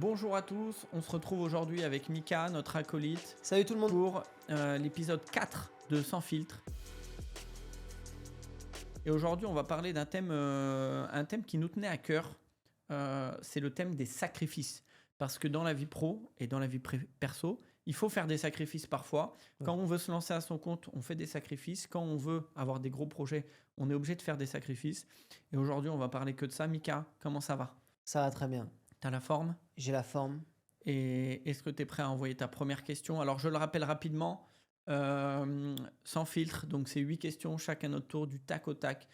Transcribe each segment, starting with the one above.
Bonjour à tous, on se retrouve aujourd'hui avec Mika, notre acolyte, Salut tout le monde. pour l'épisode 4 de Sans filtre. Et aujourd'hui, on va parler d'un thème, un thème qui nous tenait à cœur. C'est le thème des sacrifices. Parce que dans la vie pro et dans la vie perso, il faut faire des sacrifices parfois. Ouais. Quand on veut se lancer à son compte, on fait des sacrifices. Quand on veut avoir des gros projets, on est obligé de faire des sacrifices. Et aujourd'hui, on va parler que de ça. Mika, comment ça va? Ça va très bien. T'as la forme? J'ai la forme. Et est-ce que tu es prêt à envoyer ta première question? Alors, je le rappelle rapidement, sans filtre. Donc, c'est 8 questions, chacun notre tour, du tac au tac.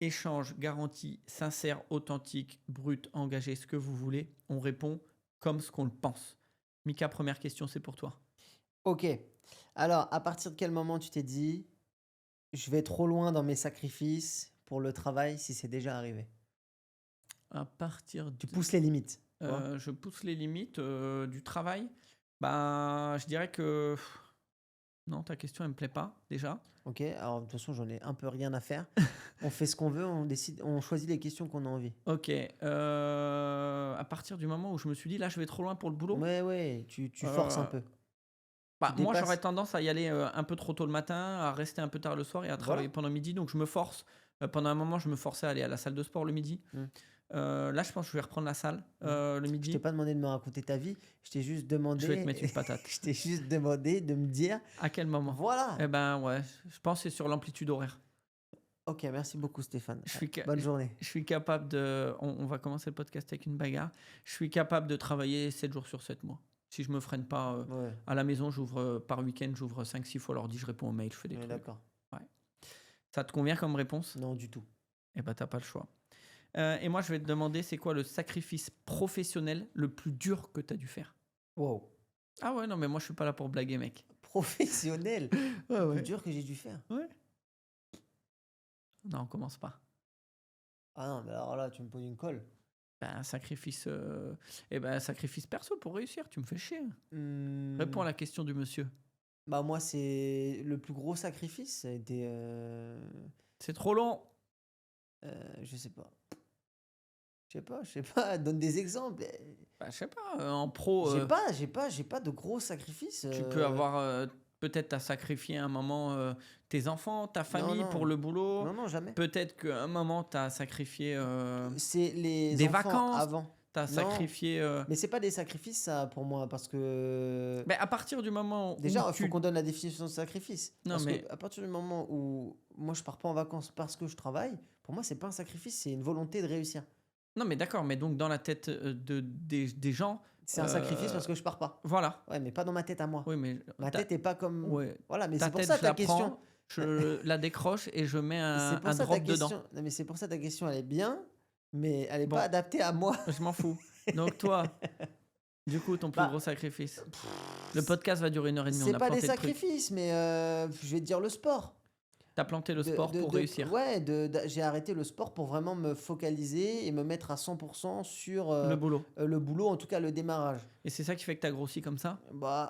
Échange, garantie, sincère, authentique, brut, engagé, ce que vous voulez. On répond comme ce qu'on le pense. Mika, première question, c'est pour toi. Ok. Alors, à partir de quel moment tu t'es dit, je vais trop loin dans mes sacrifices pour le travail si c'est déjà arrivé? À partir de... Tu pousses les limites. Tu vois je pousse les limites du travail. Ben, je dirais que... Non, ta question, elle me plaît pas, déjà. Ok. Alors, de toute façon, j'en ai un peu rien à faire. On fait ce qu'on veut, on décide, on choisit les questions qu'on a envie. Ok. À partir du moment où je me suis dit, là, je vais trop loin pour le boulot. Ouais, tu forces un Euh, peu. Bah, Tu moi, dépasses. j'aurais tendance à y aller un peu trop tôt le matin, à rester un peu tard le soir et à travailler Voilà. pendant midi. Donc, je me force. Pendant un moment, je me forçais à aller à la salle de sport le midi. Hmm. Là, je pense que je vais reprendre la salle le Je t'ai midi. pas demandé de me raconter ta vie. Je t'ai juste Je vais te mettre demandé. une patate. Je t'ai juste demandé de me dire, À quel moment? voilà. Eh ben, ouais, je pense que c'est sur l'amplitude horaire. Ok, merci beaucoup Stéphane. Je suis, Bonne journée. je suis capable de... On va commencer le podcast avec une bagarre. Je suis capable de travailler 7 jours sur 7 mois. Si je me freine pas Ouais, à la maison, j'ouvre par week-end, j'ouvre 5-6 fois l'ordi, je réponds aux mails, je fais des on est trucs. d'accord. Ouais. Ça te convient comme réponse? Non, du tout. Eh ben, t'as pas le choix. Et moi, je vais te demander, c'est quoi le sacrifice professionnel le plus dur que tu as dû faire? Wow. Ah ouais, non, mais moi, je suis pas là pour blaguer, mec. Professionnel. Ouais, Le plus dur que j'ai dû faire. Ouais. Non, on commence pas. Ah non, mais alors là, tu me poses une colle. Ben, sacrifice, sacrifice perso pour réussir, tu me fais chier. Hmm, Réponds à la question du monsieur. Bah moi, c'est le plus gros sacrifice. Ça a été, C'est trop long. je sais pas. Je sais pas. Donne des exemples. Ben, je sais pas, en pro, J'ai pas de gros sacrifices. tu peux avoir... peut-être t'as sacrifié à un moment tes enfants, ta famille pour non. le boulot. Non, jamais. Peut-être qu'à un moment, t'as sacrifié C'est les des enfants vacances. avant. T'as Non, sacrifié... mais c'est pas des sacrifices ça pour moi parce que Ben, à partir du moment déjà, où il faut qu'on donne la définition de sacrifice. Non, Parce mais... que à partir du moment où moi je pars pas en vacances parce que je travaille, pour moi c'est pas un sacrifice, c'est une volonté de réussir. Non, mais d'accord, mais donc dans la tête des gens... C'est un sacrifice parce que je pars pas. Voilà. Ouais, mais pas dans ma tête à moi. Oui, mais Ma tête est pas comme. ouais. Voilà, mais Ta c'est pour tête, ça je ta la question. prends, je la décroche et je mets C'est pour un ça ta drop dedans. question. Non, mais c'est pour ça ta question elle est bien, mais elle est Bon, pas adaptée à moi. je m'en fous. Donc toi, du coup, ton plus Bah, gros sacrifice. Le podcast va durer 1h30, on C'est a pas des planté le truc. sacrifices, mais je vais te dire le sport. T'as planté le sport pour réussir. Ouais, j'ai arrêté le sport pour vraiment me focaliser et me mettre à 100% sur Le boulot. le boulot, en tout cas le démarrage. Et c'est ça qui fait que t'as grossi comme ça? Bah,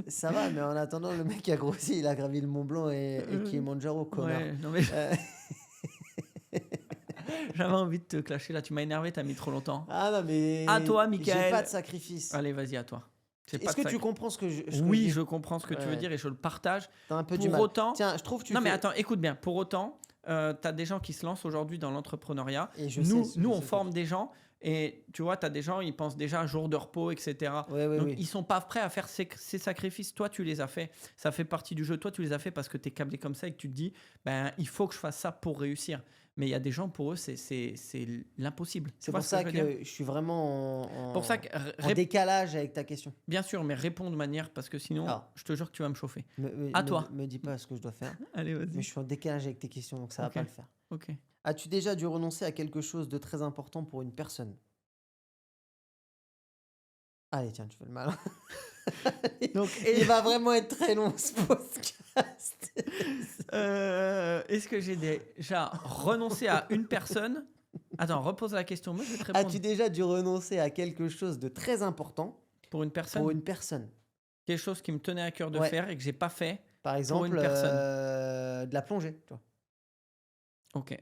ça va, mais en attendant, le mec qui a grossi, il a gravi le Mont Blanc et Kilimanjaro, connard. Ouais, non mais Euh, j'avais envie de te clasher là, tu m'as énervé, t'as mis trop longtemps. Ah non, mais. À toi, J'ai Mickaël. pas de sacrifice. Allez, vas-y, à toi. J'ai pas Est-ce de que tu comprends ce que je Oui, dis je comprends ce que tu veux Ouais. dire et je le partage. T'as un peu du Pour mal. autant... Tiens, je trouve que tu Non, mais fais- attends, écoute bien. Pour autant, t'as des gens qui se lancent aujourd'hui dans l'entrepreneuriat. Et je Nous, sais, nous je on sais forme des gens et tu vois, t'as des gens, ils pensent déjà à jour de repos, etc. Ouais, Donc, oui. ils sont pas prêts à faire ces sacrifices. Toi, tu les as fait. Ça fait partie du jeu. Toi, tu les as fait parce que tu es câblé comme ça et que tu te dis, ben, il faut que je fasse ça pour réussir. Mais il y a des gens, pour eux, c'est l'impossible. Tu C'est vois pour ce ça je veux dire que je suis vraiment Pour ça que, en décalage avec ta question. bien sûr, mais réponds de manière, parce que sinon, Alors. je te jure que tu vas me chauffer. Me- À me- toi. Me dis pas ce que je dois faire. Allez, Mais vas-y. je suis en décalage avec tes questions, donc ça Ok. va pas le faire. Ok. As-tu déjà dû renoncer à quelque chose de très important pour une personne? Allez, tiens, tu fais le malin. Donc, Il va vraiment être très long ce podcast. est-ce que j'ai déjà renoncé à une personne? Attends, repose la question. Moi, je vais te répondre. As-tu déjà dû renoncer à quelque chose de très important Pour une personne? pour une personne? Quelque chose qui me tenait à cœur de Ouais. faire et que j'ai pas fait. Par exemple, une personne. De la plongée. Tu vois. Ok.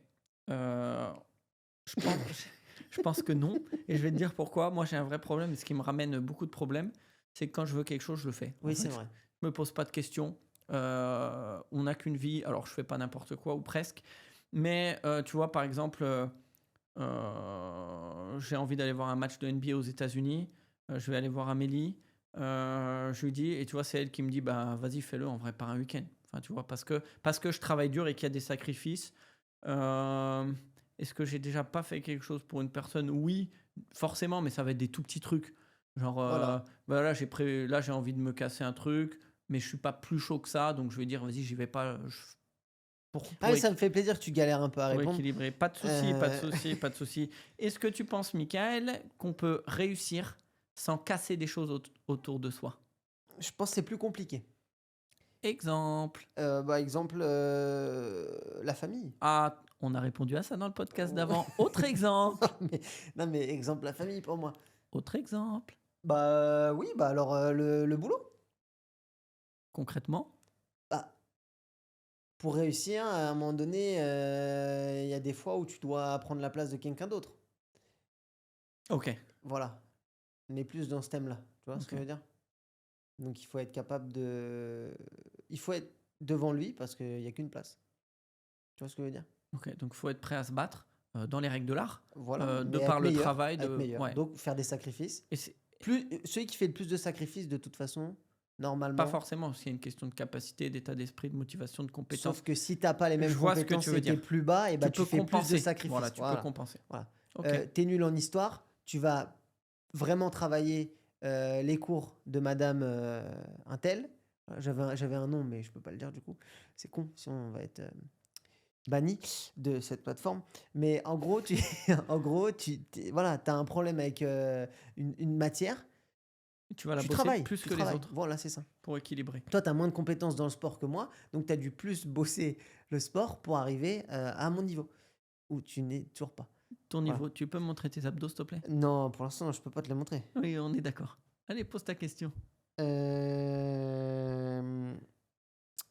Je pense. Je pense que non. Et je vais te dire pourquoi. Moi, j'ai un vrai problème. Et ce qui me ramène beaucoup de problèmes, c'est que quand je veux quelque chose, je le fais. En Oui, c'est fait, vrai. je me pose pas de questions. On n'a qu'une vie. Alors, je fais pas n'importe quoi ou presque. Mais tu vois, par exemple, j'ai envie d'aller voir un match de NBA aux États-Unis. Je vais aller voir Amélie. Je lui dis, et tu vois, c'est elle qui me dit, bah vas-y, fais-le en vrai, par un week-end. Enfin, tu vois, parce que je travaille dur et qu'il y a des sacrifices. Euh, Est-ce que j'ai déjà pas fait quelque chose pour une personne? Oui, forcément, mais ça va être des tout petits trucs. Genre, Voilà. bah là, j'ai envie de me casser un truc, mais je suis pas plus chaud que ça, donc je vais dire, vas-y, j'y vais pas. Ah oui, ça me fait plaisir que tu galères un peu à Pour répondre. équilibrer. Pas de souci, pas de Euh, souci, pas de souci. Est-ce que tu penses, Michael, qu'on peut réussir sans casser des choses autour de soi? je pense que c'est plus compliqué. Exemple. Exemple, la famille. Ah, on a répondu à ça dans le podcast Oh. d'avant. Autre exemple. Non, mais exemple, la famille pour moi. Autre exemple. Bah oui, bah alors le boulot. Concrètement. Bah, pour réussir, à un moment donné, il y a des fois où tu dois prendre la place de quelqu'un d'autre. Ok. Voilà. On est plus dans ce thème-là. Tu vois ce que Ok. je veux dire? Donc il faut être capable de. Il faut être devant lui parce qu'il n'y a qu'une place. Tu vois ce que je veux dire? Ok. Donc, il faut être prêt à se battre dans les règles de l'art, Voilà, de mais par être le meilleur, travail. être meilleur. Ouais. Donc faire des sacrifices. Et c'est Celui qui fait le plus de sacrifices, de toute façon, pas normalement, forcément, parce qu'il y a une question de capacité, d'état d'esprit, de motivation, de compétence. sauf que si t'as pas les mêmes Je vois ce que tu compétences veux et t'es dire. plus bas, et bah Tu tu peux fais plus de compenser. sacrifices. Voilà, tu peux Voilà. compenser. Voilà. Ok. T'es nul en histoire, tu vas vraiment travailler les cours de Madame Untel. J'avais un nom, mais je peux pas le dire du coup. C'est con, sinon on va être banni de cette plateforme. Mais en gros, en gros, voilà, t'as un problème avec une matière, Tu vas la tu bosser travailles, plus tu que les travailles. autres Voilà, c'est ça. pour équilibrer. Toi, tu as moins de compétences dans le sport que moi, donc tu as dû plus bosser le sport pour arriver à mon niveau, où tu n'es toujours pas. Ton Voilà. niveau, tu peux me montrer tes abdos, s'il te plaît? Non, pour l'instant, je peux pas te les montrer. Oui, on est d'accord. Allez, pose ta question. Euh,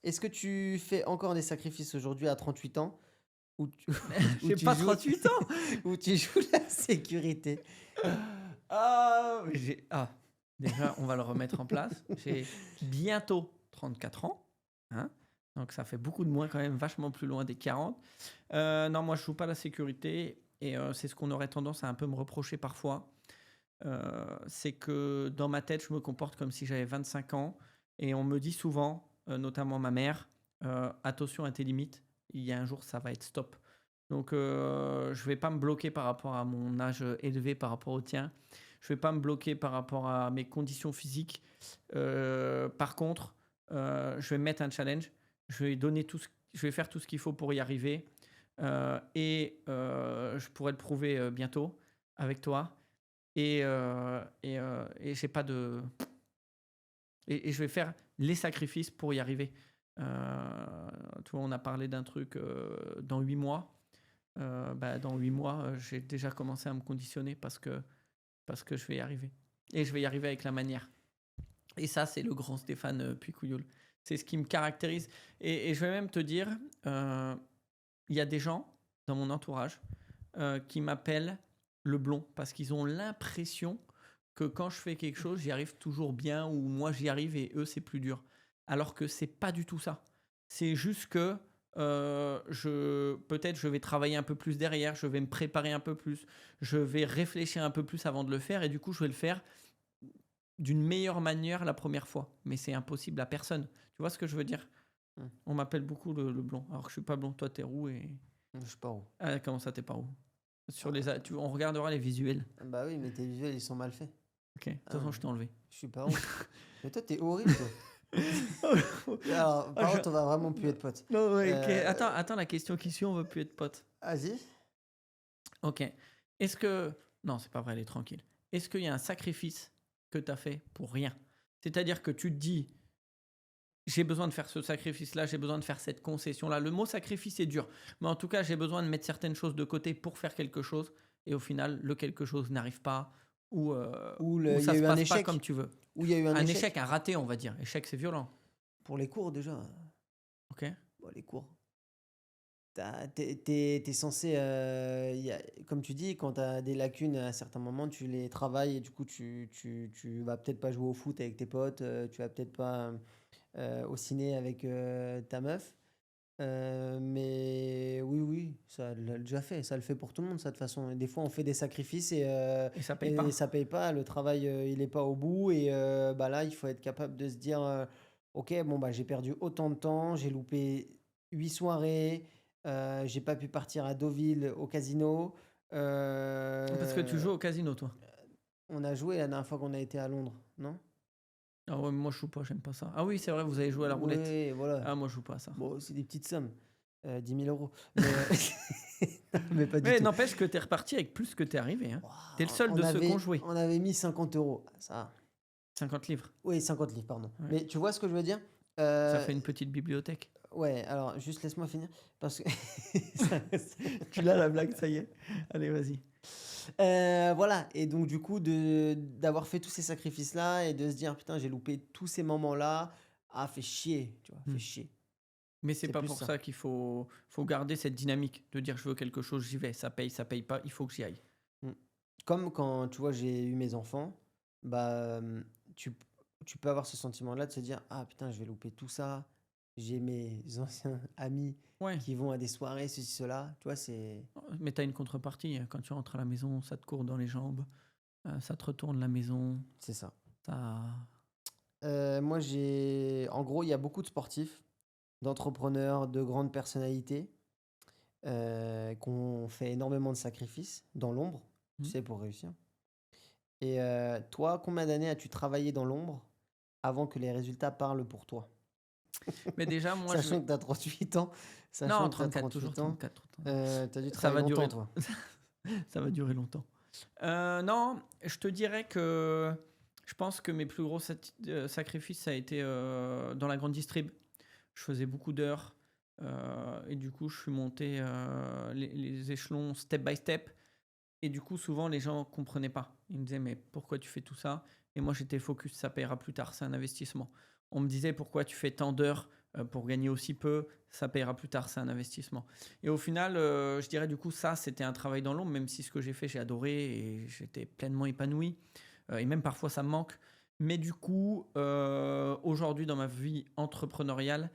Est-ce que tu fais encore des sacrifices aujourd'hui à 38 ans où tu, où J'ai tu pas joues, 38 ans. où tu joues la sécurité? Ah, déjà, on va le remettre en place. J'ai bientôt 34 ans. Hein, donc, ça fait beaucoup de moins quand même, vachement plus loin des 40. Non, moi, je joue pas la sécurité. Et c'est ce qu'on aurait tendance à un peu me reprocher parfois. C'est que dans ma tête, je me comporte comme si j'avais 25 ans. Et on me dit souvent, notamment ma mère, attention à tes limites. Il y a un jour, ça va être stop. Donc, je vais pas me bloquer par rapport à mon âge élevé par rapport au tien. Je vais pas me bloquer par rapport à mes conditions physiques. Par contre, je vais me mettre un challenge. Je vais faire tout ce qu'il faut pour y arriver. Je pourrais le prouver bientôt avec toi. Et j'ai pas de. Et je vais faire les sacrifices pour y arriver. Tu vois, on a parlé d'un truc dans 8 mois. Dans 8 mois, j'ai déjà commencé à me conditionner parce que je vais y arriver. Et je vais y arriver avec la manière. Et ça, c'est le grand Stéphane Puy-Couyoul. C'est ce qui me caractérise. Et je vais même te dire, il y a des gens dans mon entourage qui m'appellent le blond parce qu'ils ont l'impression que quand je fais quelque chose, j'y arrive toujours bien ou moi j'y arrive et eux c'est plus dur. Alors que c'est pas du tout ça. C'est juste que peut-être je vais travailler un peu plus derrière, je vais me préparer un peu plus, je vais réfléchir un peu plus avant de le faire et du coup je vais le faire d'une meilleure manière la première fois. Mais c'est impossible à personne. Tu vois ce que je veux dire? Hmm. On m'appelle beaucoup le blond. Alors que je suis pas blond, toi t'es roux et... Je sais pas où. Ah, comment ça t'es pas roux? On regardera les visuels. Bah oui, mais tes visuels, ils sont mal faits. Ok, de toute Ah, façon je t'ai enlevé. je suis pas où. Mais toi, t'es horrible, toi. Alors, par contre, on va vraiment plus être potes. Non, ouais, ok. Euh, Attends, la question qui suit, on veut plus être potes. Vas-y. Ok. Est-ce que... Non, c'est pas vrai, elle est tranquille. Est-ce qu'il y a un sacrifice que tu as fait pour rien? C'est-à-dire que tu te dis, j'ai besoin de faire ce sacrifice-là, j'ai besoin de faire cette concession-là. Le mot sacrifice est dur, mais en tout cas, j'ai besoin de mettre certaines choses de côté pour faire quelque chose, et au final, le quelque chose n'arrive pas, ou il y ça a se eu un passe pas échec. comme tu veux. Où il y a eu un échec. échec, un raté, on va dire. Échec, c'est violent. Pour les cours, déjà. Ok. Bon, les cours. t'es censé, comme tu dis, quand tu as des lacunes à certains moments, tu les travailles et du coup, tu vas peut-être pas jouer au foot avec tes potes, tu vas peut-être pas au ciné avec ta meuf. Mais oui, oui, ça l'a déjà fait. Ça le fait pour tout le monde, ça, de toute façon. Et des fois, on fait des sacrifices Et ça paye et pas. ça paye pas. Le travail, il n'est pas au bout. Et bah là, il faut être capable de se dire, OK, bon, bah, j'ai perdu autant de temps, j'ai loupé 8 soirées, j'ai pas pu partir à Deauville au casino. Parce que tu Euh, joues au casino, toi. on a joué la dernière fois qu'on a été à Londres, non? Ah ouais, moi je joue pas, j'aime pas ça. Ah oui, c'est vrai, vous avez joué à la roulette. Oui, voilà. Ah, moi je joue pas à ça. Bon, c'est des petites sommes. 10 000 euros. Mais, mais pas du Mais tout. n'empêche que t'es reparti avec plus que t'es arrivé. Hein. T'es le Ouah, seul On de ceux qui ont avait, joué. on avait mis 50 euros. Ça. 50 livres. Oui, 50 livres, pardon. Ouais. Mais tu vois ce que je veux dire? Ça Euh, fait une petite bibliothèque. ouais, alors juste laisse-moi finir. Parce que. Tu l'as la blague, ça y est. Allez, vas-y. Voilà, et donc du coup, d'avoir fait tous ces sacrifices-là et de se dire, putain, j'ai loupé tous ces moments-là, fait chier, tu vois, fait Hmm. chier. Mais c'est C'est pas plus pour ça. ça qu'il faut garder cette dynamique de dire je veux quelque chose, j'y vais. Ça paye pas, il faut que j'y aille. Mm. Comme quand, tu vois, j'ai eu mes enfants, bah, tu, tu peux avoir ce sentiment-là de se dire, ah putain, je vais louper tout ça. J'ai mes anciens amis Ouais. qui vont à des soirées, ceci, cela. Tu vois, c'est. Mais t'as une contrepartie. Quand tu rentres à la maison, ça te court dans les jambes. Ça te retourne la maison. C'est ça. Ça... Moi, En gros, il y a beaucoup de sportifs, d'entrepreneurs, de grandes personnalités qui ont fait énormément de sacrifices dans l'ombre, tu Hmm. sais, pour réussir. Et toi, combien d'années as-tu travaillé dans l'ombre avant que les résultats parlent pour toi? Mais déjà, moi, je vais. Sachant que tu as 38 ans, Non, sachant que tu as 34, toujours 38 ans, 34. tu as dû Ça travailler va longtemps, durer. toi. Ça va durer longtemps. Non, je te dirais que je pense que mes plus gros sacrifices, ça a été dans la grande distrib. Je faisais beaucoup d'heures et du coup, je suis monté les échelons step by step. Et du coup, souvent, les gens comprenaient pas. Ils me disaient, mais pourquoi tu fais tout ça? Et moi, j'étais focus, ça paiera plus tard, c'est un investissement. On me disait, pourquoi tu fais tant d'heures pour gagner aussi peu? Ça paiera plus tard, c'est un investissement. Et au final, je dirais du coup, ça, c'était un travail dans l'ombre, même si ce que j'ai fait, j'ai adoré et j'étais pleinement épanoui. Et même parfois, ça me manque. Mais du coup, aujourd'hui, dans ma vie entrepreneuriale,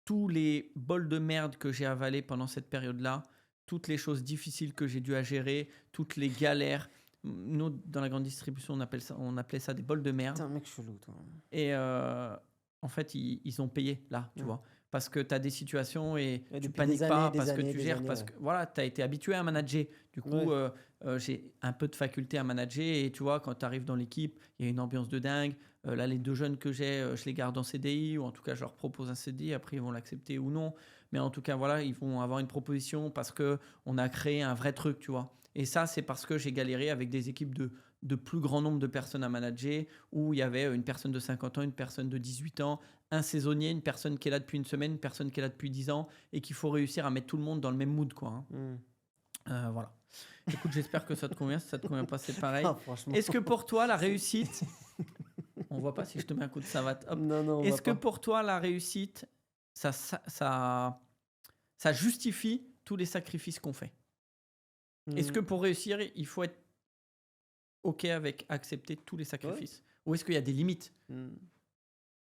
tous les bols de merde que j'ai avalés pendant cette période-là, toutes les choses difficiles que j'ai dû à gérer, toutes les galères. Nous, dans la grande distribution, on appelait ça des bols de T'es merde. un mec chelou, toi. Et en fait, ils ont payé là, tu Ouais. vois. Parce que tu as des situations et Ouais, tu depuis des paniques années, pas des parce que années, tu des gères, années, parce ouais. que voilà, tu as été habitué à manager. Du coup, Ouais. j'ai un peu de faculté à manager. Et tu vois, quand tu arrives dans l'équipe, il y a une ambiance de dingue. Là, les deux jeunes que j'ai, je les garde en CDI, ou en tout cas, je leur propose un CDI. Après, ils vont l'accepter ou non. Mais en tout cas, voilà, ils vont avoir une proposition parce qu'on a créé un vrai truc, tu vois. Et ça, c'est parce que j'ai galéré avec des équipes de plus grand nombre de personnes à manager, où il y avait une personne de 50 ans, une personne de 18 ans, un saisonnier, une personne qui est là depuis une semaine, une personne qui est là depuis 10 ans, et qu'il faut réussir à mettre tout le monde dans le même mood, quoi. Hein. Voilà. Écoute, j'espère que ça te convient. Si ça te convient pas, c'est pareil. Ah, franchement. Est-ce que pour toi, la réussite... On voit pas si je te mets un coup de savate. Hop. Non, non, on Est-ce va que pas. pour toi, la réussite, ça justifie tous les sacrifices qu'on fait? Est-ce que pour réussir, il faut être OK avec accepter tous les Ouais. sacrifices? Ou est-ce qu'il y a des limites?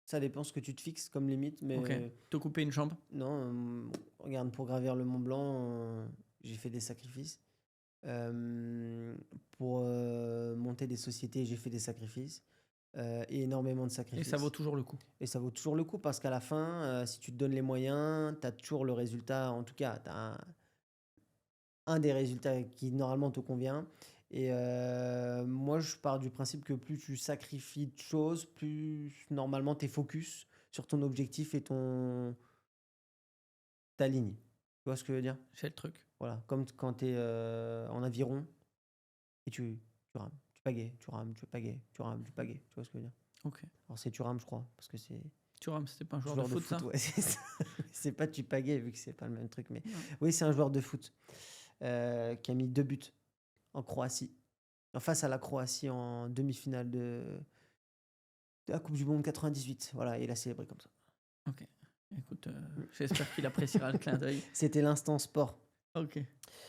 Ça dépend ce que tu te fixes comme limite, OK. mais Te couper une jambe? non, regarde, pour gravir le Mont Blanc, j'ai fait des sacrifices. Pour monter des sociétés, j'ai fait des sacrifices. Et énormément de Et sacrifices. ça vaut toujours le coup. Et ça vaut toujours le coup parce qu'à la fin, si tu te donnes les moyens, tu as toujours le résultat. En tout cas, tu as un des résultats qui normalement te convient. Et moi, je pars du principe que plus tu sacrifies de choses, plus normalement tu es focus sur ton objectif et ta ligne. Tu vois ce que je veux dire? J'ai le truc. Voilà, comme quand tu es en aviron et tu rames, tu pagaies, tu rames, tu pagaies, tu rames, tu pagaies. Tu vois ce que je veux dire? OK. Alors c'est tu rames, je crois, parce que c'est Thuram, c'était pas un joueur de foot, ça? ouais, c'est ça. C'est pas tu pagaies vu que c'est pas le même truc, mais Non. oui, c'est un joueur de foot qui a mis 2 buts en Croatie, face à la Croatie en demi-finale de la Coupe du Monde 98. Voilà, et il a célébré comme ça. OK. Écoute, j'espère qu'il appréciera le clin d'œil. C'était l'instant sport. Ok.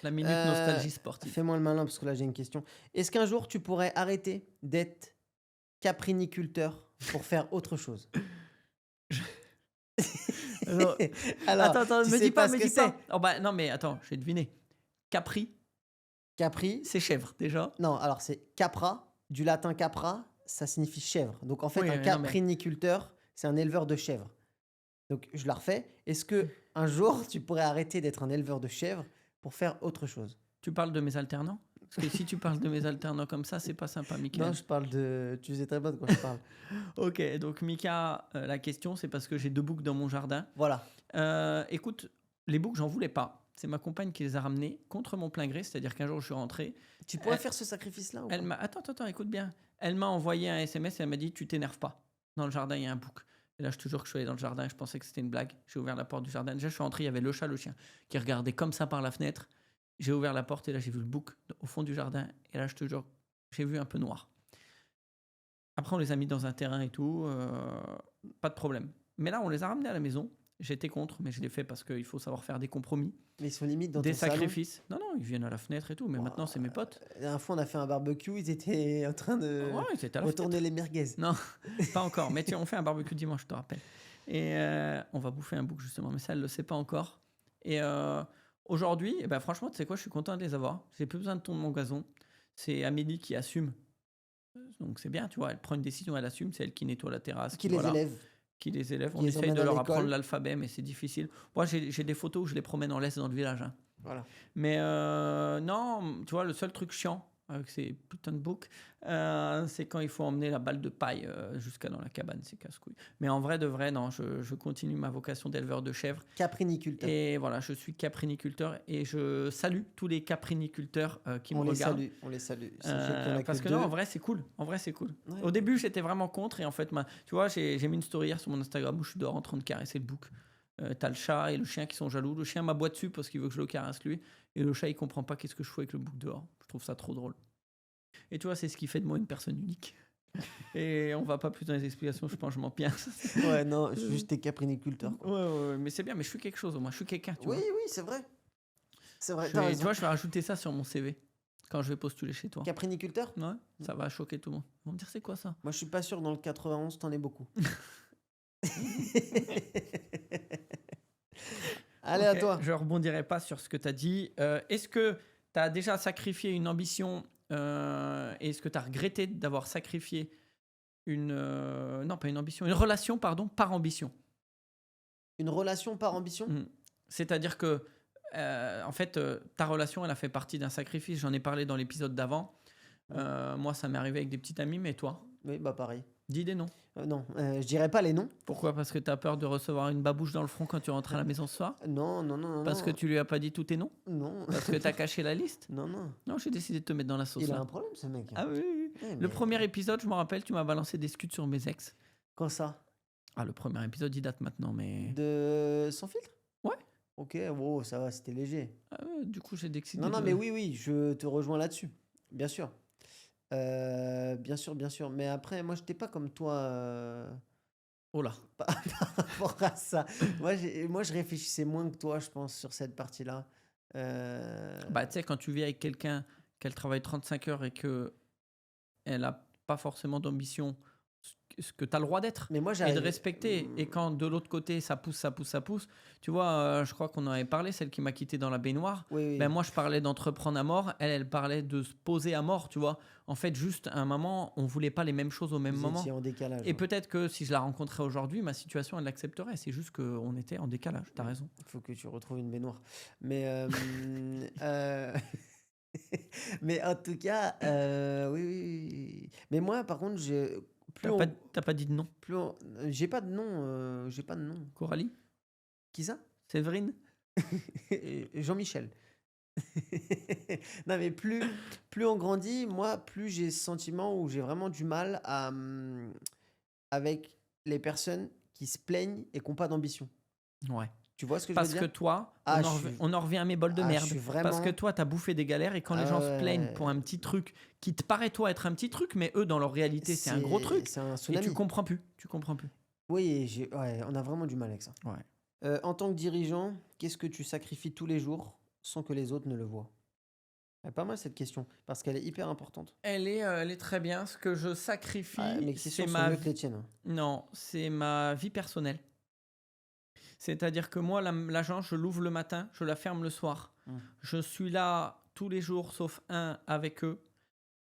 La minute Euh, nostalgie sportive. Fais-moi le malin parce que là j'ai une question. Est-ce qu'un jour tu pourrais arrêter d'être capriniculteur pour faire autre chose? Alors, Alors, attends, tu me sais dis pas, ce me que dis c'est. pas. Oh bah non, mais attends, j'ai deviné. Capri, Capri, c'est chèvre déjà. non, alors c'est capra, du latin capra, ça signifie chèvre. Donc en fait, Oui, un mais non, mais capriniculteur, c'est un éleveur de chèvres. Donc je la refais. Est-ce que un jour tu pourrais arrêter d'être un éleveur de chèvres pour faire autre chose? tu parles de mes alternants? Parce que si tu parles de mes alternants comme ça, c'est pas sympa, Non, Michael. je parle de. Tu sais très bien de quoi je parle. Ok, donc Mika, la question, c'est parce que j'ai 2 boucs dans mon jardin. Voilà. Écoute, les boucs, j'en voulais pas. C'est ma compagne qui les a ramenés contre mon plein gré, c'est-à-dire qu'un jour je suis rentré. Tu pourrais Elle- faire ce sacrifice-là ou Elle pas? m'a. Attends, écoute bien. Elle m'a envoyé un SMS et elle m'a dit tu t'énerves pas. Dans le jardin, il y a un bouc. Et là, je te jure que je suis allé dans le jardin et je pensais que c'était une blague. J'ai ouvert la porte du jardin. Déjà, je suis rentré, il y avait le chat, le chien, qui regardait comme ça par la fenêtre. J'ai ouvert la porte et là, j'ai vu le bouc au fond du jardin. Et là, je te jure, j'ai vu un peu noir. Après, on les a mis dans un terrain et tout. Pas de problème. Mais là, on les a ramenés à la maison. J'étais contre, mais je l'ai fait parce qu'il faut savoir faire des compromis, Mais ils sont limite dans des ton salon. sacrifices. Non, ils viennent à la fenêtre et tout. Mais Ouah. maintenant, c'est mes potes. La dernière fois, on a fait un barbecue, ils étaient en train de Ouais, c'était à la retourner les merguez. Non, pas encore. Mais tiens, on fait un barbecue dimanche, je te rappelle. Et on va bouffer un bouc, justement. Mais ça, elle ne le sait pas encore. Et aujourd'hui, eh ben, franchement, tu sais quoi, je suis content de les avoir. J'ai plus besoin de tondre mon gazon. C'est Amélie qui assume. Donc c'est bien, tu vois. Elle prend une décision, elle assume. C'est elle qui nettoie la terrasse. Qui les voilà, élève. qui les élève. Qui On les essaye emmène de à leur l'école. apprendre l'alphabet, mais c'est difficile. Moi, j'ai des photos où je les promène en laisse dans le village. Hein. Voilà. Mais non, tu vois, le seul truc chiant avec ces putains de boucs, c'est quand il faut emmener la balle de paille jusqu'à dans la cabane, c'est casse-couille. Mais en vrai de vrai, non, je continue ma vocation d'éleveur de chèvres. Capriniculteur. Et voilà, je suis capriniculteur et je salue tous les capriniculteurs qui me regardent. On les salue. Sachez qu'il y en a Parce que deux. non, en vrai, c'est cool. En vrai, c'est cool. Ouais. Au début, j'étais vraiment contre et en fait, tu vois, j'ai mis une story hier sur mon Instagram où je suis dehors en train de caresser le bouc. T'as le chat et le chien qui sont jaloux. Le chien m'aboie dessus parce qu'il veut que je le caresse lui. Et le chat, il comprend pas qu'est-ce que je fais avec le bouc dehors. Je trouve ça trop drôle. Et tu vois, c'est ce qui fait de moi une personne unique. Et on va pas plus dans les explications, je pense, je m'en pince. Ouais, non, je suis juste des capriniculteurs. Quoi. Ouais, mais c'est bien, mais je suis quelque chose au moins, je suis quelqu'un. Tu Oui, vois. oui, c'est vrai. C'est vrai. Tu T'as raison. vois, je vais rajouter ça sur mon CV quand je vais postuler chez toi. Capriniculteur? Ouais, ça va choquer tout le monde. Ils vont me dire, c'est quoi ça? Moi, je suis pas sûr, dans le 91, t'en es beaucoup. Allez, Ok, à toi. je rebondirai pas sur ce que tu as dit. Est-ce que tu as déjà sacrifié une ambition et est-ce que tu as regretté d'avoir sacrifié non, pas une ambition, une relation, pardon, par ambition? Une relation par ambition? C'est-à-dire que, en fait, ta relation, elle a fait partie d'un sacrifice. J'en ai parlé dans l'épisode d'avant. Moi, ça m'est arrivé avec des petits amis, mais toi? Oui, bah pareil. Dis des noms. Non, je dirais pas les noms. Pourquoi? Parce que tu as peur de recevoir une babouche dans le front quand tu rentres à la maison ce soir? Non. Parce que tu lui as pas dit tous tes noms? Non. Parce que tu as caché la liste? Non. Non, j'ai décidé de te mettre dans la sauce. Il a là. un problème, ce mec. Ah oui. Eh, Le mais- premier épisode, je me rappelle, tu m'as balancé des scuds sur mes ex. Quand ça? Ah, le premier épisode, il date maintenant, mais... De Sans filtre? Ouais. Ok, wow, ça va, c'était léger. Ah ouais, du coup, j'ai décidé Non, de... mais oui, je te rejoins là-dessus. Bien sûr. Bien sûr. Mais après, moi, je n'étais pas comme toi Oh là. par rapport à ça. Moi, je réfléchissais moins que toi, je pense, sur cette partie-là. Bah, tu sais, quand tu vis avec quelqu'un, qu'elle travaille 35 heures et que elle a pas forcément d'ambition, ce que tu as le droit d'être Mais moi, et de j'arrive. respecter. Et quand de l'autre côté, ça pousse, tu vois, je crois qu'on en avait parlé, celle qui m'a quitté dans la baignoire. Oui. Ben moi, je parlais d'entreprendre à mort. Elle parlait de se poser à mort, tu vois. En fait, juste à un moment, on voulait pas les mêmes choses au même Vous moment. étiez en décalage. Et peut-être que si je la rencontrais aujourd'hui, ma situation, elle l'accepterait. C'est juste qu'on était en décalage. T'as raison. Il faut que tu retrouves une baignoire. Mais, mais en tout cas, oui. Mais moi, par contre, T'as pas dit de nom. j'ai pas de nom. J'ai pas de nom. Coralie? Qui ça? Séverine? Jean-Michel. Non, mais plus on grandit, moi, plus j'ai ce sentiment où j'ai vraiment du mal avec les personnes qui se plaignent et qui n'ont pas d'ambition. Ouais. Tu vois ce que je Parce veux que dire? toi, Ah, on en revient à mes bols de je merde. suis Parce vraiment- que toi, t'as bouffé des galères et quand les Ah gens se plaignent ouais. pour un petit truc qui te paraît, toi, être un petit truc, mais eux, dans leur réalité, c'est un gros truc. C'est un Et tsunami. tu comprends plus. Oui, ouais, on a vraiment du mal avec ça. Ouais. En tant que dirigeant, qu'est-ce que tu sacrifies tous les jours sans que les autres ne le voient? Pas mal cette question, parce qu'elle est hyper importante. Elle est très bien. Ce que je Ah, sacrifie, mes c'est questions sont ma mieux que vie. les tiennes, hein. Non, c'est ma vie personnelle. C'est-à-dire que moi, l'agence, je l'ouvre le matin, je la ferme le soir. Mmh. Je suis là tous les jours, sauf un, avec eux.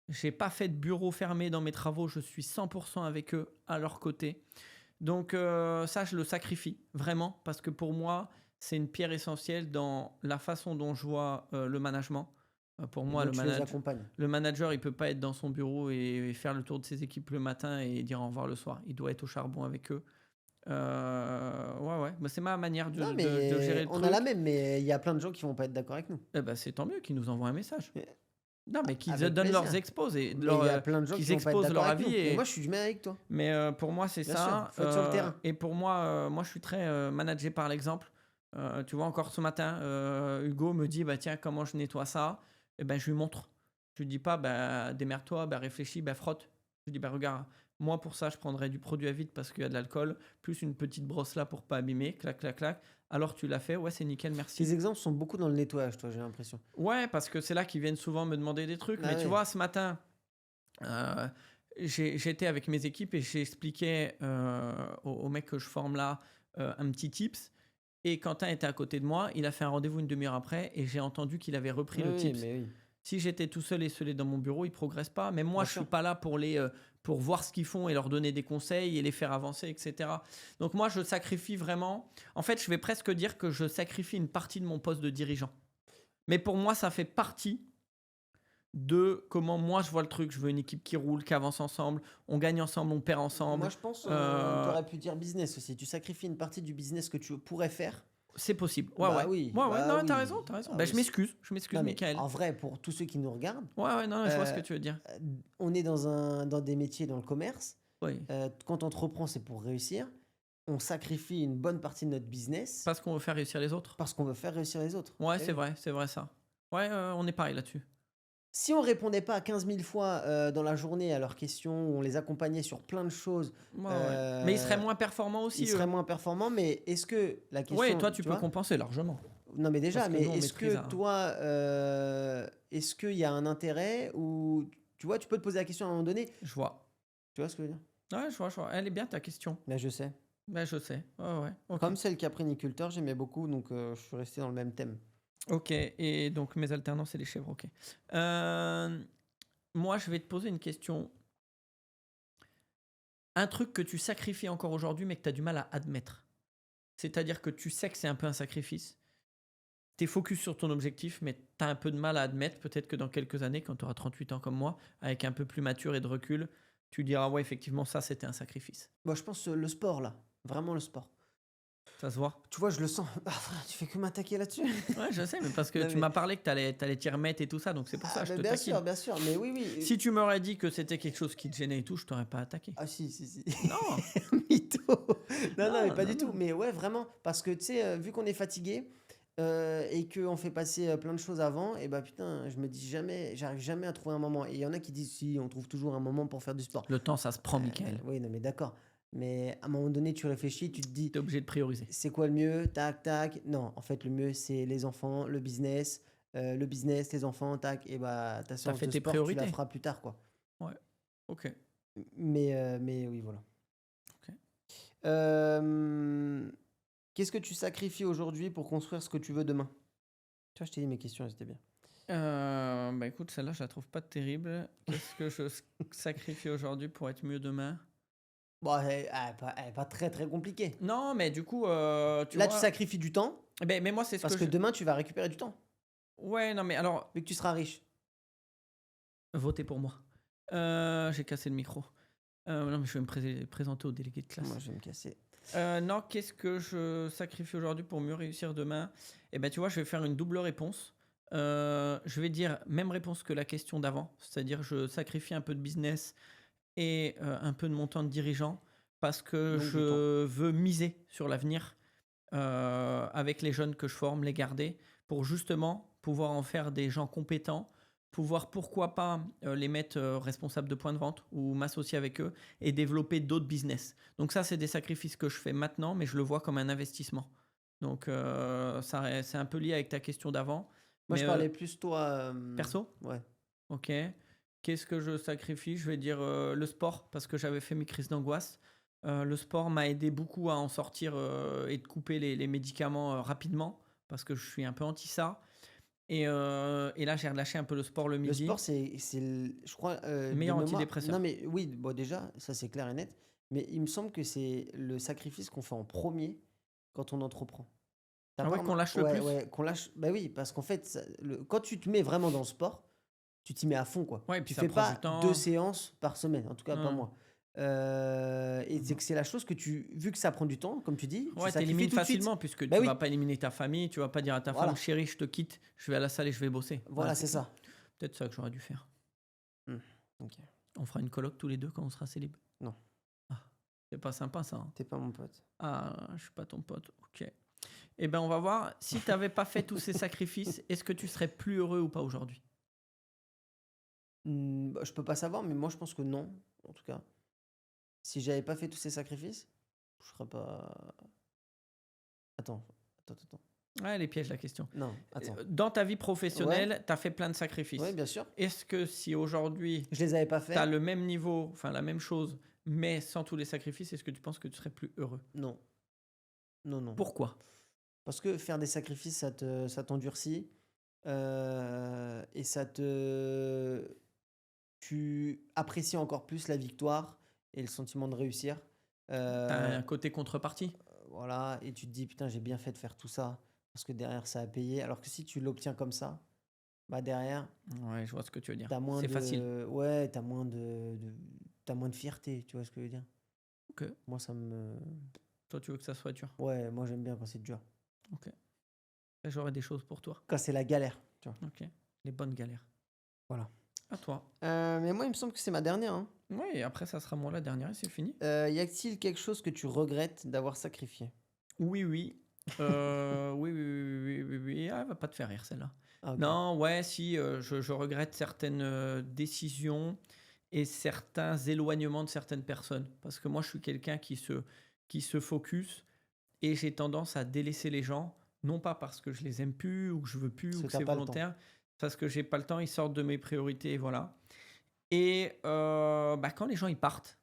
J'ai pas fait de bureau fermé dans mes travaux, je suis 100% avec eux, à leur côté. Donc ça, je le sacrifie, vraiment, parce que pour moi, c'est une pierre essentielle dans la façon dont je vois le management. Pour Et moi, donc tu les accompagnes. le manager, il peut pas être dans son bureau et faire le tour de ses équipes le matin et dire au revoir le soir. Il doit être au charbon avec eux. Ouais, ouais. Bah, c'est ma manière Non, de gérer mais le on a la truc. même, mais il y a plein de gens qui vont pas être d'accord avec nous. Eh ben, c'est tant mieux qu'ils nous envoient un message. Mais Non, mais qu'ils avec donnent leurs plaisir. expos et Mais il y a plein de gens qui qu'ils vont pas être exposent d'accord leur avec avis. nous. Mais moi, je suis du même avec toi. Mais pour moi, c'est Bien sûr, ça. faut être sur le terrain. Et pour moi, moi, je suis très managé par l'exemple. Tu vois, encore ce matin, Hugo me dit, bah, tiens, comment je nettoie ça? Et ben, je lui montre. Je lui dis pas, bah, démerde-toi, bah, réfléchis, bah, frotte. Je lui dis, bah, regarde, moi, pour ça, je prendrais du produit à vide parce qu'il y a de l'alcool, plus une petite brosse là pour pas abîmer, clac, clac, clac. Alors, tu l'as fait, ouais, c'est nickel, merci. Tes exemples sont beaucoup dans le nettoyage, toi, j'ai l'impression. Ouais, parce que c'est là qu'ils viennent souvent me demander des trucs. Ah Mais tu ouais. vois, ce matin, euh, j'étais avec mes équipes et j'expliquais aux mecs que je forme là un petit tips. Et Quentin était à côté de moi. Il a fait un rendez-vous une demi-heure après et j'ai entendu qu'il avait repris Oui, le oui, tips. mais oui, Si j'étais tout seul et isolé dans mon bureau, ils progressent pas. Mais moi, bien je suis sûr. pas là pour voir ce qu'ils font et leur donner des conseils et les faire avancer, etc. Donc moi, je sacrifie vraiment. En fait, je vais presque dire que je sacrifie une partie de mon poste de dirigeant. Mais pour moi, ça fait partie de comment moi je vois le truc. Je veux une équipe qui roule, qui avance ensemble, on gagne ensemble, on perd Moi, ensemble. je pense, tu Euh, aurais pu dire business aussi. Tu sacrifies une partie du business que tu pourrais faire. c'est possible. Ouais, ouais. Ouais, ouais, Bah non, oui. t'as raison, t'as raison. Ah Bah, oui, je m'excuse, non, mais Michael. en vrai, pour tous ceux qui nous regardent, Ouais, ouais, non, je vois ce que euh, tu veux dire. on est dans des métiers dans le commerce. Oui. Quand on entreprend, c'est pour réussir. On sacrifie une bonne partie de notre business Parce qu'on veut faire réussir les autres. parce qu'on veut faire réussir les autres. Ouais, Eh oui. c'est vrai ça. Ouais, on est pareil là-dessus. Si on répondait pas 15 000 fois dans la journée à leurs questions, ou on les accompagnait sur plein de choses, Ouais, ouais. Mais ils seraient moins performants aussi, ils eux. seraient moins performants. Mais est-ce que la question, Ouais, et toi, tu peux vois, compenser largement. non mais déjà, Parce que mais nous, on est-ce maîtrise. que toi, est-ce qu'il y a un intérêt ou tu vois, tu peux te poser la question à un moment donné. Je vois. Tu vois ce que je veux dire? Ouais, je vois, je vois. Elle est bien ta question. Là, je sais. Ben, je sais. Ouais, ouais. Ok. Comme celle capriniculteur, j'aimais beaucoup, donc je suis resté dans le même thème. Ok, et donc mes alternances, c'est les chèvres, ok. Moi, je vais te poser une question. Un truc que tu sacrifies encore aujourd'hui, mais que tu as du mal à admettre. C'est-à-dire que tu sais que c'est un peu un sacrifice. Tu es focus sur ton objectif, mais tu as un peu de mal à admettre. Peut-être que dans quelques années, quand tu auras 38 ans comme moi, avec un peu plus mature et de recul, tu diras, ouais, effectivement, ça, c'était un sacrifice. Moi, je pense le sport, là. Vraiment le sport. Ça se voit. Tu vois, je le sens. Ah, frère, tu fais que m'attaquer là-dessus. Ouais, je sais, mais parce que Non, tu mais- m'as parlé que tu allais t'y remettre et tout ça, donc c'est pour ça Ah, que je mais te bien taquine. sûr, bien sûr. Mais oui, oui. Si tu m'aurais dit que c'était quelque chose qui te gênait et tout, je t'aurais pas attaqué. Ah, si, si, si. Non, Mytho. Non, non, mais pas non, du tout. non. Mais ouais, vraiment. Parce que, tu sais, vu qu'on est fatigué et qu'on fait passer plein de choses avant, et bah putain, je me dis jamais, j'arrive jamais à trouver un moment. Et il y en a qui disent, si, on trouve toujours un moment pour faire du sport. Le temps, ça se prend, Michael. Oui, non, mais d'accord. Mais à un moment donné, tu réfléchis, tu te dis, T'es obligé de prioriser. c'est quoi le mieux? Tac, tac. Non, en fait, le mieux, c'est les enfants, le business, les enfants, tac. Et bah, ta séance fait de tes sport, tu la priorités. feras plus tard, quoi. Ouais, ok. Mais oui, voilà. Ok. Qu'est-ce que tu sacrifies aujourd'hui pour construire ce que tu veux demain? Tu vois, je t'ai dit mes questions, elles étaient bien. Bah écoute, celle-là, je la trouve pas terrible. Qu'est-ce que je sacrifie aujourd'hui pour être mieux demain? Bon, elle est pas très très compliquée. Non, mais du coup, tu Là, tu vois. sacrifies du temps Mais moi, c'est ce parce que que je. demain, tu vas récupérer du temps, Ouais, non, mais alors, vu que tu seras riche. votez pour moi. J'ai cassé le micro. Non, mais je vais me présenter au délégué de classe. Moi, je vais me casser. Non, qu'est-ce que je sacrifie aujourd'hui pour mieux réussir demain? Eh ben, tu vois, je vais faire une double réponse. Je vais dire même réponse que la question d'avant, c'est-à-dire je sacrifie un peu de business et un peu de mon temps de dirigeant parce que Donc, du je veux miser sur l'avenir avec les jeunes que je forme, les garder pour justement pouvoir en faire des gens compétents pouvoir, pourquoi pas, les mettre responsables de points de vente ou m'associer avec eux et développer d'autres business. Donc ça, c'est des sacrifices que je fais maintenant, mais je le vois comme un investissement. Donc c'est un peu lié avec ta question d'avant. Moi, Mais je parlais plus toi. perso, Ouais. ok. Qu'est-ce que je sacrifie? Je vais dire le sport, parce que j'avais fait mes crises d'angoisse. Le sport m'a aidé beaucoup à en sortir et de couper les médicaments rapidement, parce que je suis un peu anti ça. Et là, j'ai relâché un peu le sport le Le sport, midi. je crois, de Meilleur mémoire. Non, antidépresseur. mais oui, bon, déjà, ça c'est clair et net. Mais il me semble que c'est le sacrifice qu'on fait en premier quand on entreprend. T'as Ah pas ouais, qu'on remarqué? lâche le Ouais, plus? ouais, qu'on lâche. Bah oui, parce qu'en fait, quand tu te mets vraiment dans le sport, tu t'y mets à fond, quoi. Ouais, et puis Tu ça fais prend du pas 2 temps. séances par semaine, en tout cas pas Hein. moi. Et c'est Mhm. que c'est la chose que vu que ça prend du temps, comme tu dis, tu Ouais, sacrifies t'élimines tout de suite. facilement, puisque Bah tu vas oui, pas éliminer ta famille, tu vas pas dire à ta femme, voilà, chérie, je te quitte, je vais à la salle et je vais bosser. Ouais, voilà, c'est ça. peut-être ça que j'aurais dû faire. Hmm, ok. On fera une coloc tous les deux quand on sera célib. Non, Ah, c'est pas sympa ça. Hein. t'es pas mon pote. Ah, je suis pas ton pote. Ok. Eh ben, on va voir. Si tu n'avais pas fait tous ces sacrifices, est-ce que tu serais plus heureux ou pas aujourd'hui? Bah, je peux pas savoir, mais moi je pense que non, en tout cas. Si j'avais pas fait tous ces sacrifices, je serais pas. Attends. Ouais, les pièges, la question. Non, attends. Dans ta vie Ouais, professionnelle, tu as fait plein de ouais, sacrifices. bien sûr. Est-ce que si aujourd'hui, Je les avais pas tu as fait, le même niveau, enfin la même chose, mais sans tous les sacrifices, est-ce que tu penses que tu serais plus heureux? non, non. Pourquoi? Parce que faire des sacrifices, ça t'endurcit. Et tu apprécies encore plus la victoire et le sentiment de réussir. Tu as Euh, un côté contrepartie? voilà, et tu te dis, putain, j'ai bien fait de faire tout ça, parce que derrière, ça a payé. Alors que si tu l'obtiens comme ça, bah derrière, Ouais, je vois ce que tu veux dire. t'as moins C'est facile. de. Ouais, t'as moins de fierté, tu vois ce que je veux dire? Ok. Moi, ça me. Toi, tu veux que ça soit dur. Ouais, moi, j'aime bien quand c'est dur. Ok. Là, j'aurais des choses pour toi. Quand c'est la galère, tu vois. Ok. Les bonnes galères. Voilà. À toi. Mais moi, il me semble que c'est ma dernière, hein. Oui, et après, ça sera moi la dernière et c'est fini. Y a-t-il quelque chose que tu regrettes d'avoir sacrifié? Oui, oui. Oui. Ah, elle va pas te faire rire celle-là. Ah, ok. Non, ouais, si, je regrette certaines décisions et certains éloignements de certaines personnes. Parce que moi, je suis quelqu'un qui se focus et j'ai tendance à délaisser les gens, non pas parce que je les aime plus ou que je veux plus Parce ou que que t'as c'est pas le temps. volontaire, parce que j'ai pas le temps, ils sortent de mes priorités et voilà. Et bah, quand les gens ils partent,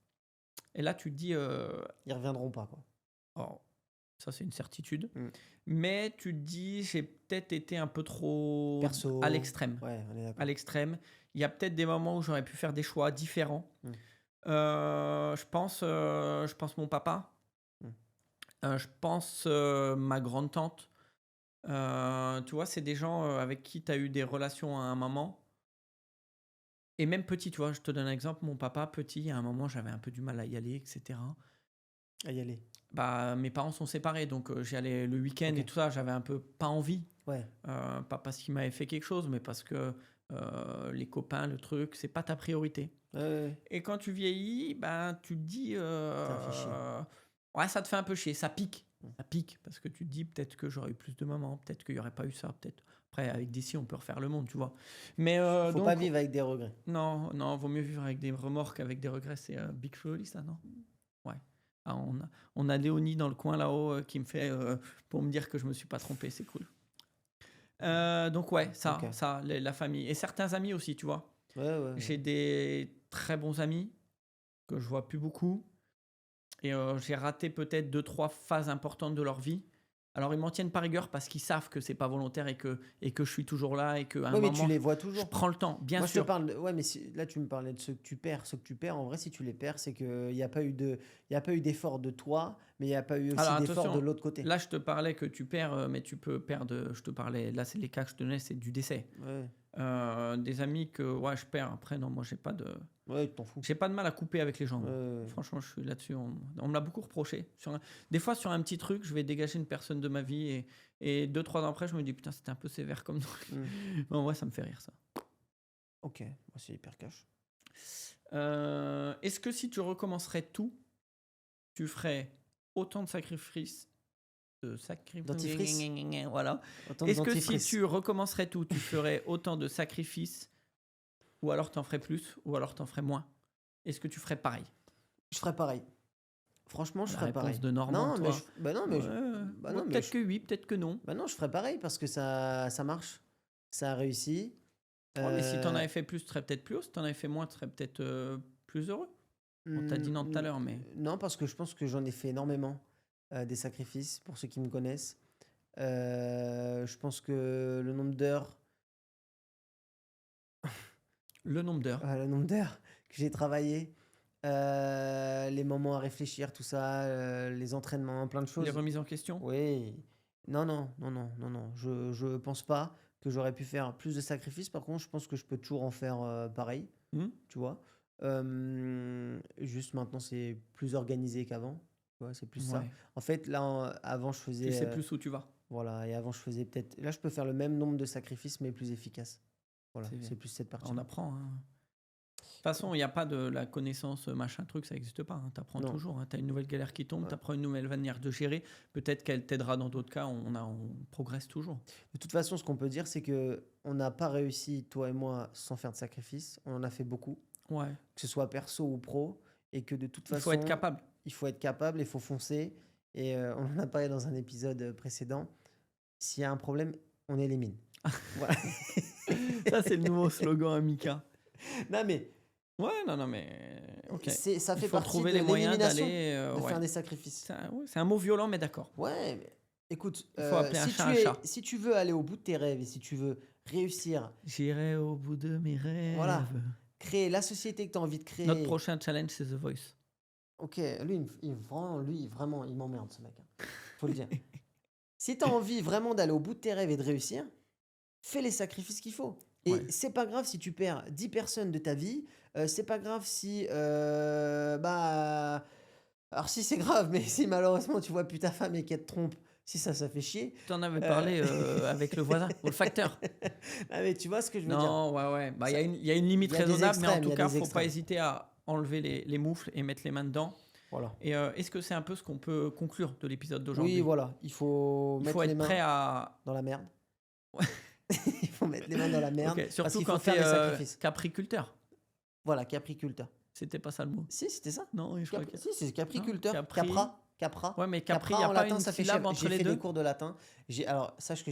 et là tu te dis, Ils reviendront pas, quoi. oh, ça c'est une certitude, Mm. mais tu te dis, j'ai peut-être été un peu trop Perso. à l'extrême. Ouais, on est À d'accord. l'extrême. Il y a peut-être des moments où j'aurais pu faire des choix différents. Mm. Je pense mon papa, Mm. je pense ma grande-tante. Tu vois, c'est des gens avec qui tu as eu des relations à un moment. Et même petit, tu vois, je te donne un exemple. Mon papa, petit, à un moment, j'avais un peu du mal à y aller, etc. À y aller. Bah, mes parents sont séparés, donc j'y allais le week-end Ok. et tout ça. J'avais un peu pas envie. Ouais. Pas parce qu'il m'avait fait quelque chose, mais parce que les copains, le truc, c'est pas ta priorité. Ouais. Et quand tu vieillis, ben, tu te dis, Ça fait chier. ouais, ça te fait un peu chier, ça pique. Mm. Ça pique, parce que tu te dis peut-être que j'aurais eu plus de moments, peut-être qu'il n'y aurait pas eu ça, peut-être. Après, avec d'ici, on peut refaire le monde, tu vois. Mais Faut pas vivre avec des regrets. non, vaut mieux vivre avec des remords qu'avec des regrets. C'est Big Flo ça, non? Ouais. Ah, on a Léonie dans le coin là-haut qui me fait pour me dire que je me suis pas trompé, c'est cool. Donc ouais, Ok. la famille. Et certains amis aussi, tu vois. Ouais. J'ai des très bons amis que je vois plus beaucoup. Et j'ai raté peut-être 2-3 phases importantes de leur vie. Alors ils m'en tiennent par rigueur parce qu'ils savent que c'est pas volontaire et que je suis toujours là et qu'à un Ouais, mais tu moment, les vois je toujours. prends le temps, bien Moi, je te sûr. parle ouais, mais là, tu me parlais de ceux que tu perds. Ceux que tu perds, en vrai, si tu les perds, c'est qu'il n'y a pas eu d'effort de toi, mais il n'y a pas eu aussi Alors d'effort de attention, l'autre côté. là je te parlais que tu perds, mais tu peux perdre. Je te parlais, là c'est les cas que je te donnais, c'est du décès. Ouais, Des amis que ouais, je perds. Après, non, moi j'ai pas de tu t'en fous. mal à couper avec les gens. Moi. Ouais. Franchement, je suis là-dessus. On me l'a beaucoup reproché. Des fois, sur un petit truc, je vais dégager une personne de ma vie et 2-3 ans après, je me dis putain, c'était un peu sévère comme truc. Mm. Mais en vrai, ça me fait rire ça. Ok, moi, c'est hyper cash. Est-ce que si tu recommencerais tout, tu ferais autant de sacrifices Dentifrice. Voilà. Autant de Est-ce que si dentifrice. tu recommencerais tout, tu ferais autant de sacrifices ou alors t'en ferais plus, ou alors t'en ferais moins. Est-ce que tu ferais pareil? Je ferais pareil. Franchement, je La ferais réponse pareil. de Normand, Non, mais toi. bah non, mais Ouais, bah moi, non, mais peut-être que oui, peut-être que non. bah non, je ferais pareil parce que ça marche. Ça a réussi. Ouais, mais si t'en Euh, avais fait plus, tu serais peut-être plus haut. Si t'en avais fait moins, tu serais peut-être plus heureux. On t'a dit non tout à l'heure, mais... Non, parce que je pense que j'en ai fait énormément des sacrifices pour ceux qui me connaissent. Je pense que Le nombre d'heures, le nombre d'heures que j'ai travaillé, les moments à réfléchir, tout ça, les entraînements, plein de les choses. remises en question. Oui. Non, non, non, non, non, non. Je pense pas que j'aurais pu faire plus de sacrifices. Par contre, je pense que je peux toujours en faire pareil, Hmm. tu vois. Juste maintenant, c'est plus organisé qu'avant. Tu vois, c'est plus ça. Ouais. En fait, là, avant, je Tu faisais. sais plus où tu vas. Voilà, et avant, je faisais peut-être. Là, je peux faire le même nombre de sacrifices, mais plus efficace. Voilà, C'est bien. c'est plus cette partie. On apprend. Hein. De toute façon, il n'y a pas de la connaissance, machin truc, ça n'existe pas. Hein. Tu apprends Non. toujours. Hein. Tu as une nouvelle galère qui tombe, Ouais. tu apprends une nouvelle manière de gérer. Peut-être qu'elle t'aidera dans d'autres cas. On progresse toujours. De toute façon, ce qu'on peut dire, c'est que on n'a pas réussi, toi et moi, sans faire de sacrifices. On en a fait beaucoup, Ouais. que ce soit perso ou pro, et que de toute Il façon, faut être capable. il faut être capable, il faut foncer. Et on en a parlé dans un épisode précédent. S'il y a un problème, on élimine. Voilà. Ça, c'est le nouveau slogan à Mika. Non, mais Ouais, non, mais... Ok. ça Il fait faut partie trouver de les moyens l'élimination, d'aller... de ouais. faire des sacrifices. C'est un mot violent, mais d'accord. Ouais, mais écoute, Il faut appeler un chat un chat. si tu veux aller au bout de tes rêves et si tu veux réussir, J'irai au bout de mes rêves. voilà, créer la société que tu as envie de créer. Notre prochain challenge, c'est The Voice. Ok, vraiment, il m'emmerde ce mec. Faut le dire. Si tu as envie vraiment d'aller au bout de tes rêves et de réussir, fais les sacrifices qu'il faut. Et Ouais. c'est pas grave si tu perds 10 personnes de ta vie. C'est pas grave si. Alors, si c'est grave, mais si malheureusement tu vois plus ta femme et qu'elle te trompe, si ça fait chier. Tu en avais parlé avec le voisin, ou le facteur. Ah, mais tu vois ce que je veux dire. Non, ouais. Bah, Ça- il y a une limite il y a des raisonnable, mais en extrêmes, il tout y a cas, des faut pas extrêmes. hésiter à enlever les moufles et mettre les mains dedans. Voilà. Et est-ce que c'est un peu ce qu'on peut conclure de l'épisode d'aujourd'hui? Oui, voilà. Il faut Il mettre faut les être mains prêt à... dans la merde. Il faut mettre les mains dans la merde. Ok, parce surtout qu'il faut quand tu faire es des sacrifices. capriculteur. Voilà, capriculteur. C'était pas ça le mot. Si, c'était ça. Non, je crois que... Si, c'est capriculteur. Non, capri. Capra. Ouais, mais Capra, capri, il n'y a en pas latin, une ça fait syllabe chef. entre J'ai les fait deux. des cours de latin. Alors, sache que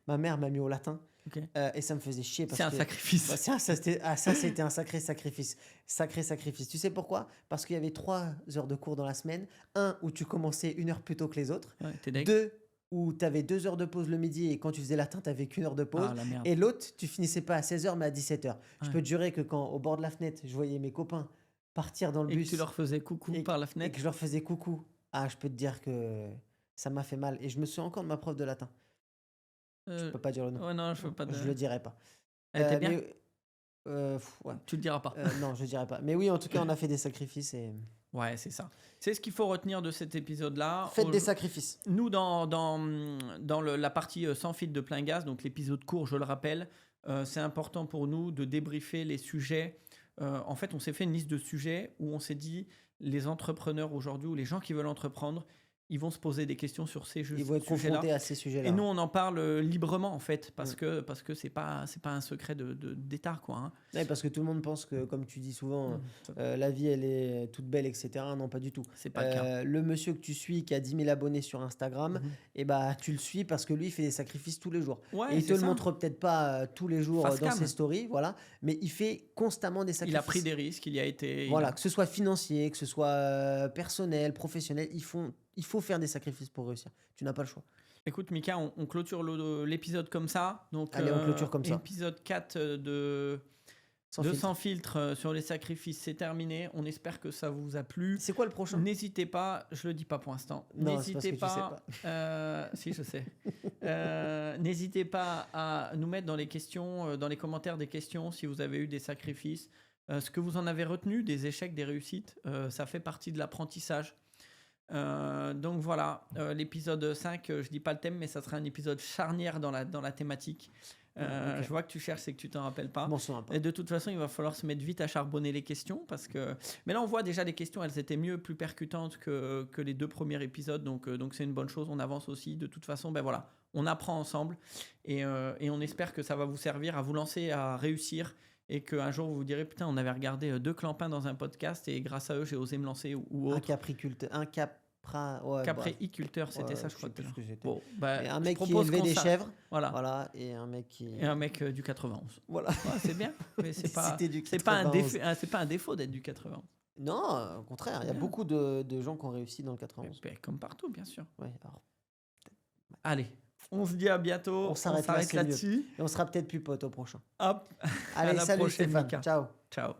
ma mère m'a mis au latin. Ok. Et ça me faisait chier parce C'est un que. sacrifice. Ouais, ça, c'était un sacré sacrifice. Sacré sacrifice. Tu sais pourquoi? Parce qu'il y avait 3 heures de cours dans la semaine. Un, où tu commençais 1 heure plus tôt que les autres. Ouais, t'es deg. 2, où tu avais 2 heures de pause le midi et quand tu faisais latin, tu avais qu'1 heure de pause. Ah, la merde. Et l'autre, tu finissais pas à 16h mais à 17h. Je Ouais. peux te jurer que quand, au bord de la fenêtre, je voyais mes copains partir dans le Et que bus tu leur faisais coucou et, par la et fenêtre. que je leur faisais coucou, je peux te dire que ça m'a fait mal. Et je me souviens encore de ma prof de latin. Je peux pas dire le nom. Ouais, non, je veux pas de... Je le dirai pas. Elle était bien? Ouais. Tu le diras pas. Non, je dirai pas. Mais oui, en tout cas, on a fait des sacrifices et Ouais, c'est ça. C'est ce qu'il faut retenir de cet épisode-là. faites des sacrifices. Nous, dans la partie sans fil de plein gaz, donc l'épisode court, je le rappelle, c'est important pour nous de débriefer les sujets. En fait, on s'est fait une liste de sujets où on s'est dit, les entrepreneurs aujourd'hui ou les gens qui veulent entreprendre, ils vont se poser des questions sur ces Ils vont être sujets-là. confrontés à ces sujets-là. Et nous, on en parle librement, en fait, parce que c'est pas un secret d'État, quoi. Hein. Ouais, parce que tout le monde pense que, comme tu dis souvent, Ça- la vie, elle est toute belle, etc. Non, pas du tout. C'est pas le cas. Le monsieur que tu suis qui a 10 000 abonnés sur Instagram, Mhm. et bah, tu le suis parce que lui, il fait des sacrifices tous les jours. Ouais, Et il c'est te le ça. montre peut-être pas tous les jours Face dans cam. ses stories, voilà, mais il fait constamment des sacrifices. Il a pris des risques, il y a été... Voilà, que ce soit financier, que ce soit personnel, professionnel, il faut faire des sacrifices pour réussir. Tu n'as pas le choix. Écoute, Mika, on clôture l'épisode comme ça. Donc, Allez, on clôture comme ça. Épisode 4 de Sans de filtre. Sans filtre sur les sacrifices, c'est terminé. On espère que ça vous a plu. C'est quoi le prochain? N'hésitez pas, je le dis pas pour l'instant. Non, c'est parce N'hésitez que tu sais pas. Si, je sais. N'hésitez pas à nous mettre dans les questions, dans les commentaires des questions si vous avez eu des sacrifices. Ce que vous en avez retenu, des échecs, des réussites, ça fait partie de l'apprentissage. Donc voilà, l'épisode 5, je dis pas le thème, mais ça sera un épisode charnière dans la thématique. Ok. Je vois que tu cherches, c'est que tu t'en rappelles pas. Je m'en souviens pas. Et de toute façon, il va falloir se mettre vite à charbonner les questions parce que. Mais là, on voit déjà les questions, elles étaient mieux, plus percutantes que les 2 premiers épisodes, donc c'est une bonne chose. On avance aussi. De toute façon, ben voilà, on apprend ensemble et on espère que ça va vous servir à vous lancer, à réussir et qu'un jour vous vous direz putain, on avait regardé deux clampins dans un podcast et grâce à eux j'ai osé me lancer ou Un autre. capriculteur, un capra, ouais, bref. Capriculteur, c'était Ouais, ça, je je crois. sais plus tout à ce que l'heure. c'était. Bon, bah, Et un je mec qui propose élevait qu'on des s'arrête. chèvres, Voilà. voilà, et un mec qui. Et un mec du 91. Voilà. Ouais, c'est bien, mais c'est pas, C'était du c'est pas un 91. c'est pas un défaut d'être du 91. Non, au contraire, il y a Bien. beaucoup de gens qui ont réussi dans le Mais, 91. comme partout, bien sûr. Ouais, alors, Allez, on se dit à bientôt. On s'arrête là, c'est mieux. là-dessus. et on sera peut-être plus potes au prochain. Hop, Allez, la salut prochaine, Stéphane. Mika. Ciao. Ciao.